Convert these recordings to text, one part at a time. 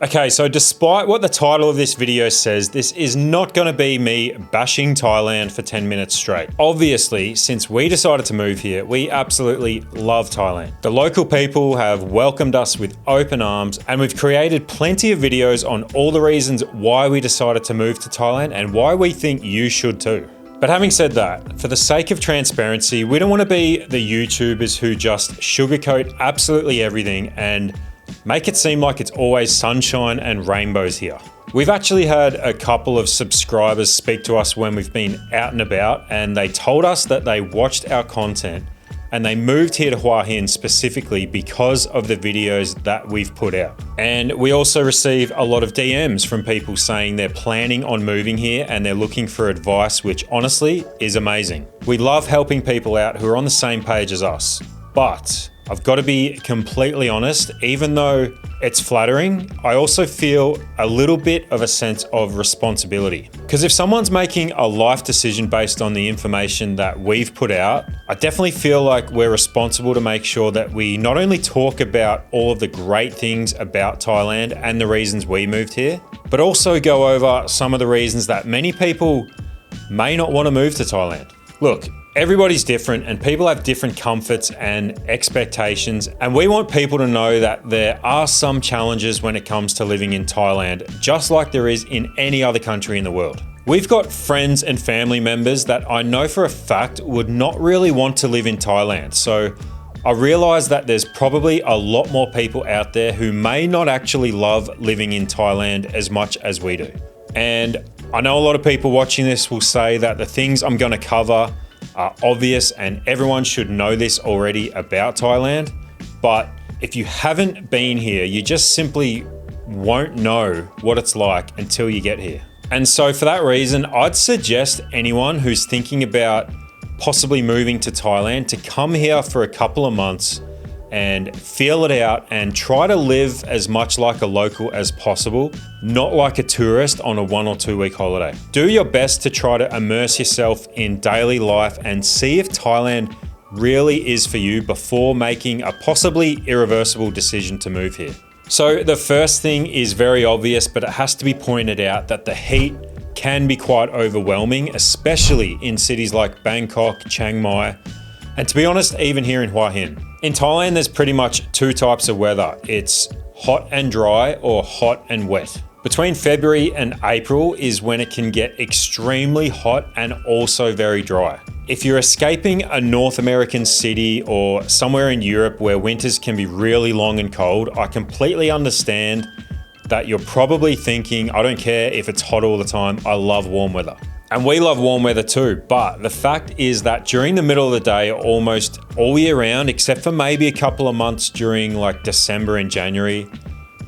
Okay, so despite what the title of this video says, this is not going to be me bashing Thailand for 10 minutes straight. Obviously, since we decided to move here, we absolutely love Thailand. The local people have welcomed us with open arms, and we've created plenty of videos on all the reasons why we decided to move to Thailand and why we think you should too. But having said that, for the sake of transparency, we don't want to be the YouTubers who just sugarcoat absolutely everything and make it seem like it's always sunshine and rainbows here. We've actually had a couple of subscribers speak to us when we've been out and about, and they told us that they watched our content and they moved here to Hua Hin specifically because of the videos that we've put out. And we also receive a lot of DMs from people saying they're planning on moving here and they're looking for advice, which honestly is amazing. We love helping people out who are on the same page as us. But I've got to be completely honest, even though it's flattering, I also feel a little bit of a sense of responsibility. Because if someone's making a life decision based on the information that we've put out, I definitely feel like we're responsible to make sure that we not only talk about all of the great things about Thailand and the reasons we moved here, but also go over some of the reasons that many people may not want to move to Thailand. Look, everybody's different and people have different comforts and expectations, and we want people to know that there are some challenges when it comes to living in Thailand, just like there is in any other country in the world. We've got friends and family members that I know for a fact would not really want to live in Thailand, so I realize that there's probably a lot more people out there who may not actually love living in Thailand as much as we do. And I know a lot of people watching this will say that the things I'm going to cover are obvious and everyone should know this already about Thailand, but if you haven't been here, you just simply won't know what it's like until you get here. And so for that reason, I'd suggest anyone who's thinking about possibly moving to Thailand to come here for a couple of months and feel it out and try to live as much like a local as possible, not like a tourist on a 1 or 2 week holiday. Do your best to try to immerse yourself in daily life and see if Thailand really is for you before making a possibly irreversible decision to move here. So the first thing is very obvious, but it has to be pointed out that the heat can be quite overwhelming, especially in cities like Bangkok, Chiang Mai, and to be honest, even here in Hua Hin. In Thailand, there's pretty much 2 types of weather. It's hot and dry or hot and wet. Between February and April is when it can get extremely hot and also very dry. If you're escaping a North American city or somewhere in Europe where winters can be really long and cold, I completely understand that you're probably thinking, I don't care if it's hot all the time, I love warm weather. And we love warm weather too, but the fact is that during the middle of the day, almost all year round, except for maybe a couple of months during like December and January,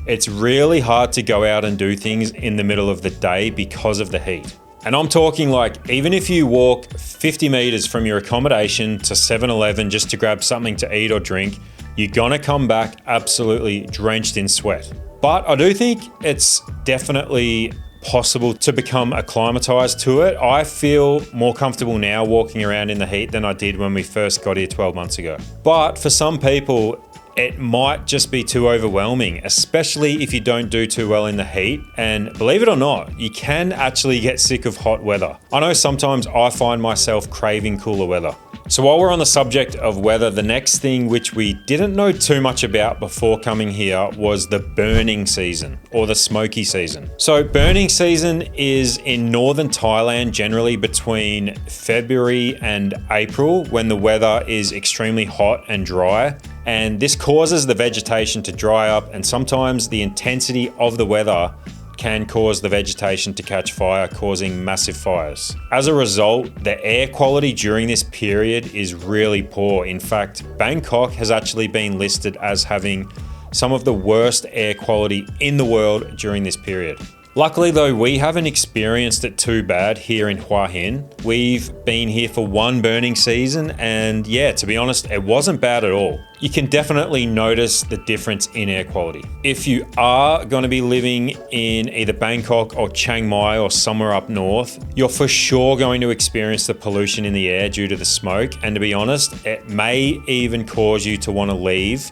it's really hard to go out and do things in the middle of the day because of the heat. And I'm talking like, even if you walk 50 meters from your accommodation to 7-Eleven just to grab something to eat or drink, you're gonna come back absolutely drenched in sweat. But I do think it's definitely possible to become acclimatized to it. I feel more comfortable now walking around in the heat than I did when we first got here 12 months ago. But for some people, it might just be too overwhelming, especially if you don't do too well in the heat. And believe it or not, you can actually get sick of hot weather. I know sometimes I find myself craving cooler weather. So while we're on the subject of weather, the next thing which we didn't know too much about before coming here was the burning season or the smoky season. So burning season is in northern Thailand, generally between February and April, when the weather is extremely hot and dry. And this causes the vegetation to dry up, and sometimes the intensity of the weather can cause the vegetation to catch fire, causing massive fires. As a result, the air quality during this period is really poor. In fact, Bangkok has actually been listed as having some of the worst air quality in the world during this period. Luckily though, we haven't experienced it too bad here in Hua Hin. We've been here for 1 burning season, and yeah, to be honest, it wasn't bad at all. You can definitely notice the difference in air quality. If you are going to be living in either Bangkok or Chiang Mai or somewhere up north, you're for sure going to experience the pollution in the air due to the smoke, and to be honest, it may even cause you to want to leave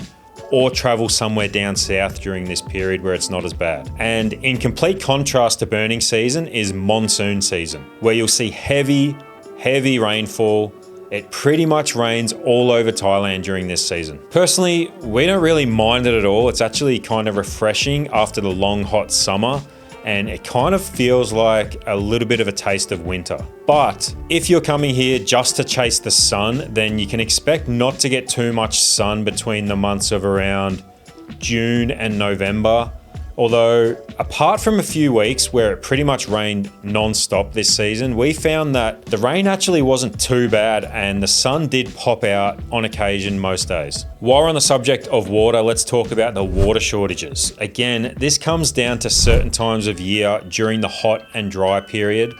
or travel somewhere down south during this period where it's not as bad. And in complete contrast to burning season is monsoon season, where you'll see heavy rainfall. It pretty much rains all over Thailand during this season. Personally, we don't really mind it at all. It's actually kind of refreshing after the long hot summer, and it kind of feels like a little bit of a taste of winter. But if you're coming here just to chase the sun, then you can expect not to get too much sun between the months of around June and November. Although, apart from a few weeks where it pretty much rained non-stop this season, we found that the rain actually wasn't too bad and the sun did pop out on occasion most days. While we're on the subject of water, let's talk about the water shortages. Again, this comes down to certain times of year during the hot and dry period,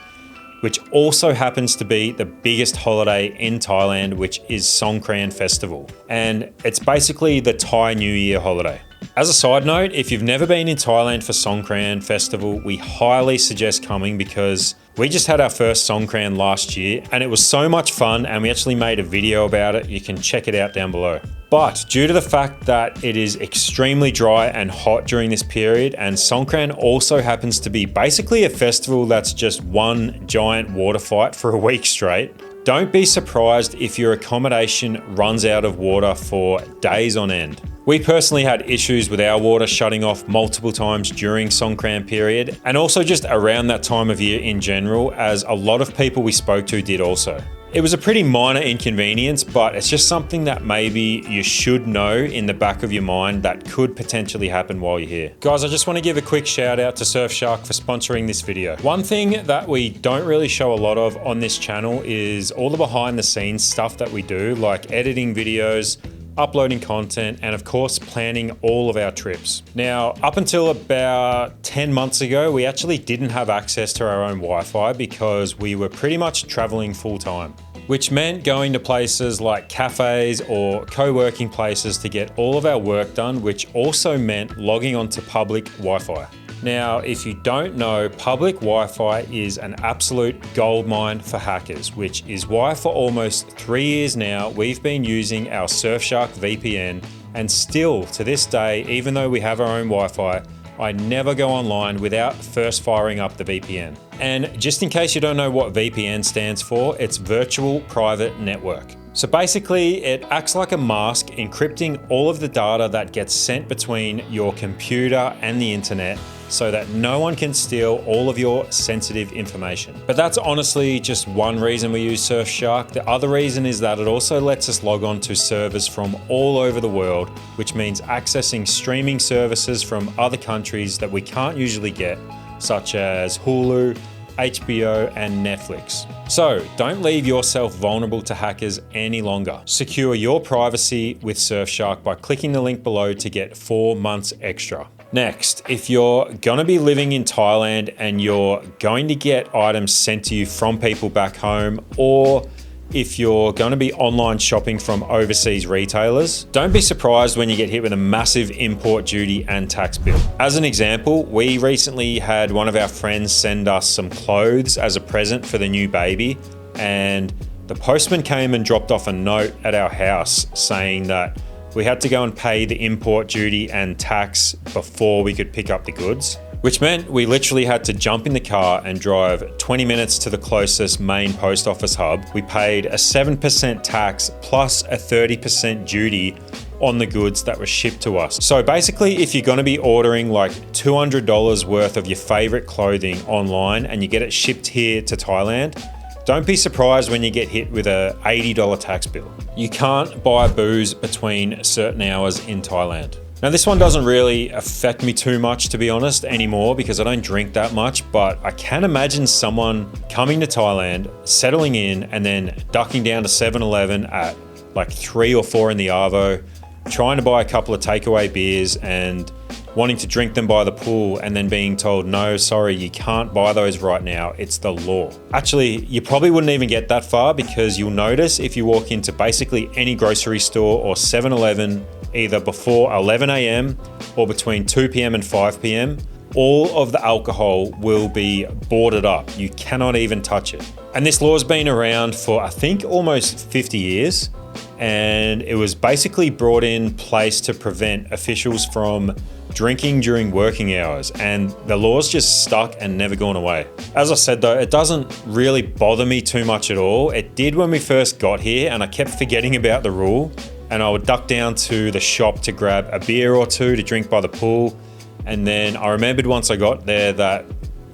which also happens to be the biggest holiday in Thailand, which is Songkran Festival. And it's basically the Thai New Year holiday. As a side note, if you've never been in Thailand for Songkran Festival, we highly suggest coming because we just had our first Songkran last year and it was so much fun, and we actually made a video about it. You can check it out down below. But due to the fact that it is extremely dry and hot during this period, and Songkran also happens to be basically a festival that's just one giant water fight for a week straight, don't be surprised if your accommodation runs out of water for days on end. We personally had issues with our water shutting off multiple times during Songkran period, and also just around that time of year in general, as a lot of people we spoke to did also. It was a pretty minor inconvenience, but it's just something that maybe you should know in the back of your mind that could potentially happen while you're here. Guys, I just want to give a quick shout out to Surfshark for sponsoring this video. One thing that we don't really show a lot of on this channel is all the behind the scenes stuff that we do, like editing videos, uploading content, and of course planning all of our trips. Now, up until about 10 months ago, we actually didn't have access to our own Wi-Fi because we were pretty much traveling full time, which meant going to places like cafes or co-working places to get all of our work done, which also meant logging onto public Wi-Fi. Now, if you don't know, public Wi-Fi is an absolute goldmine for hackers, which is why for almost 3 years now, we've been using our Surfshark VPN, and still to this day, even though we have our own Wi-Fi, I never go online without first firing up the VPN. And just in case you don't know what VPN stands for, it's Virtual Private Network. So basically, it acts like a mask, encrypting all of the data that gets sent between your computer and the internet, so that no one can steal all of your sensitive information. But that's honestly just one reason we use Surfshark. The other reason is that it also lets us log on to servers from all over the world, which means accessing streaming services from other countries that we can't usually get, such as Hulu, HBO, and Netflix. So don't leave yourself vulnerable to hackers any longer. Secure your privacy with Surfshark by clicking the link below to get 4 months extra. Next, if you're gonna be living in Thailand and you're going to get items sent to you from people back home, or if you're going to be online shopping from overseas retailers, don't be surprised when you get hit with a massive import duty and tax bill. As an example, we recently had one of our friends send us some clothes as a present for the new baby, and the postman came and dropped off a note at our house saying that we had to go and pay the import duty and tax before we could pick up the goods, which meant we literally had to jump in the car and drive 20 minutes to the closest main post office hub. We paid a 7% tax plus a 30% duty on the goods that were shipped to us. So basically, if you're gonna be ordering like $200 worth of your favorite clothing online and you get it shipped here to Thailand, don't be surprised when you get hit with a $80 tax bill. You can't buy booze between certain hours in Thailand. Now, this one doesn't really affect me too much, to be honest, anymore, because I don't drink that much, but I can imagine someone coming to Thailand, settling in, and then ducking down to 7-Eleven at like 3 or 4 in the arvo, trying to buy a couple of takeaway beers and wanting to drink them by the pool, and then being told, no, sorry, you can't buy those right now, it's the law. Actually, you probably wouldn't even get that far, because you'll notice if you walk into basically any grocery store or 7-Eleven, either before 11 a.m. or between 2 p.m. and 5 p.m., all of the alcohol will be boarded up. You cannot even touch it. And this law's been around for, I think, almost 50 years. and it was basically brought in place to prevent officials from drinking during working hours, and the law's just stuck and never gone away. As I said though, it doesn't really bother me too much at all. It did when we first got here, and I kept forgetting about the rule, and I would duck down to the shop to grab a beer or two to drink by the pool, and then I remembered once I got there that,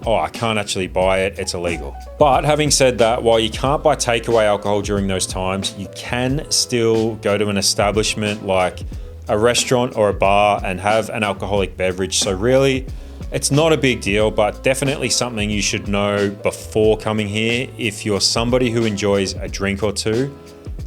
oh, I can't actually buy it, it's illegal. But having said that, while you can't buy takeaway alcohol during those times, you can still go to an establishment like a restaurant or a bar and have an alcoholic beverage. So really, it's not a big deal, but definitely something you should know before coming here if you're somebody who enjoys a drink or two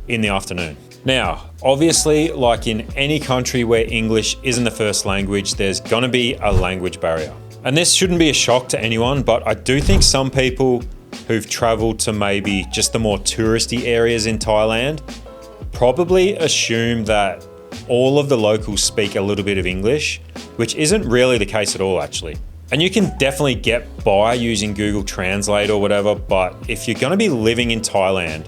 in the afternoon. Now, obviously, like in any country where English isn't the first language, there's gonna be a language barrier. And this shouldn't be a shock to anyone, but I do think some people who've traveled to maybe just the more touristy areas in Thailand probably assume that all of the locals speak a little bit of English, which isn't really the case at all, actually. And you can definitely get by using Google Translate or whatever, but if you're gonna be living in Thailand,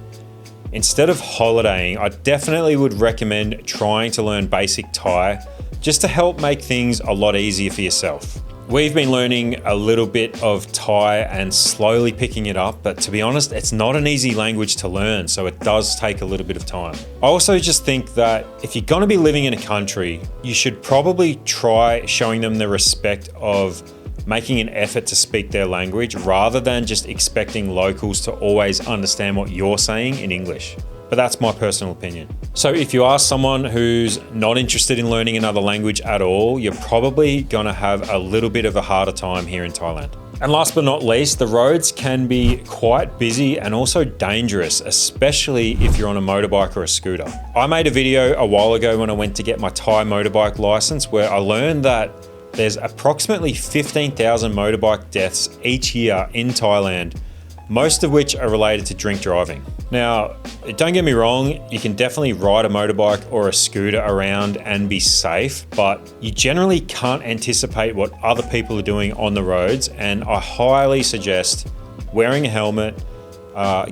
instead of holidaying, I definitely would recommend trying to learn basic Thai just to help make things a lot easier for yourself. We've been learning a little bit of Thai and slowly picking it up, but to be honest, it's not an easy language to learn, so it does take a little bit of time. I also just think that if you're gonna be living in a country, you should probably try showing them the respect of making an effort to speak their language rather than just expecting locals to always understand what you're saying in English. But that's my personal opinion. So if you are someone who's not interested in learning another language at all, you're probably gonna have a little bit of a harder time here in Thailand. And last but not least, the roads can be quite busy and also dangerous, especially if you're on a motorbike or a scooter. I made a video a while ago when I went to get my Thai motorbike license where I learned that there's approximately 15,000 motorbike deaths each year in Thailand, most of which are related to drink driving. Now, don't get me wrong, you can definitely ride a motorbike or a scooter around and be safe, but you generally can't anticipate what other people are doing on the roads, and I highly suggest wearing a helmet,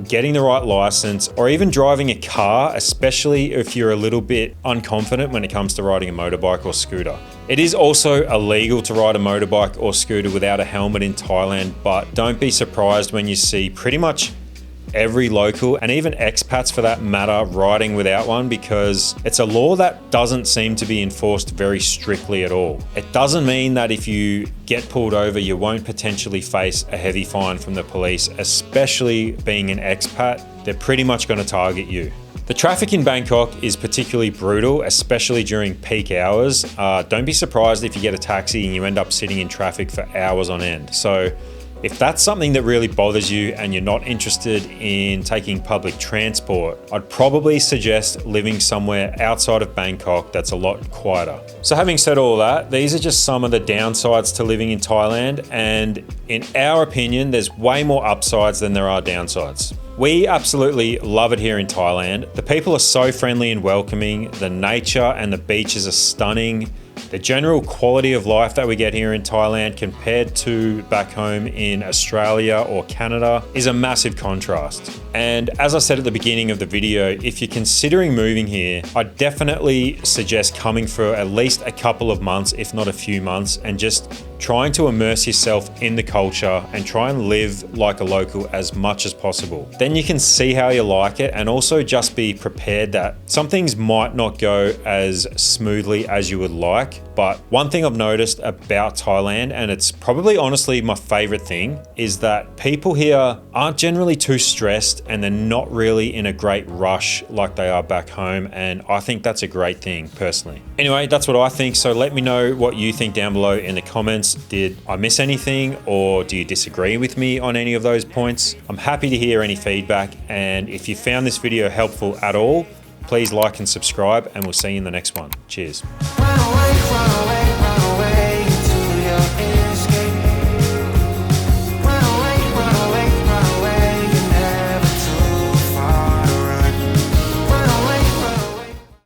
getting the right license, or even driving a car, especially if you're a little bit unconfident when it comes to riding a motorbike or scooter. It is also illegal to ride a motorbike or scooter without a helmet in Thailand, but don't be surprised when you see pretty much every local and even expats for that matter riding without one, because it's a law that doesn't seem to be enforced very strictly at all. It doesn't mean that if you get pulled over, you won't potentially face a heavy fine from the police, especially being an expat. They're pretty much going to target you. The traffic in Bangkok is particularly brutal, especially during peak hours. Don't be surprised if you get a taxi and you end up sitting in traffic for hours on end. So if that's something that really bothers you and you're not interested in taking public transport, I'd probably suggest living somewhere outside of Bangkok that's a lot quieter. So having said all that, these are just some of the downsides to living in Thailand, and in our opinion, there's way more upsides than there are downsides. We absolutely love it here in Thailand. The people are so friendly and welcoming, the nature and the beaches are stunning. The general quality of life that we get here in Thailand compared to back home in Australia or Canada is a massive contrast. And as I said at the beginning of the video, if you're considering moving here, I definitely suggest coming for at least a couple of months, if not a few months, and just trying to immerse yourself in the culture and try and live like a local as much as possible. Then you can see how you like it, and also just be prepared that some things might not go as smoothly as you would like. But one thing I've noticed about Thailand, and it's probably honestly my favorite thing, is that people here aren't generally too stressed and they're not really in a great rush like they are back home. And I think that's a great thing personally. Anyway, that's what I think. So let me know what you think down below in the comments. Did I miss anything, or do you disagree with me on any of those points? I'm happy to hear any feedback. And if you found this video helpful at all, please like and subscribe, and we'll see you in the next one. Cheers.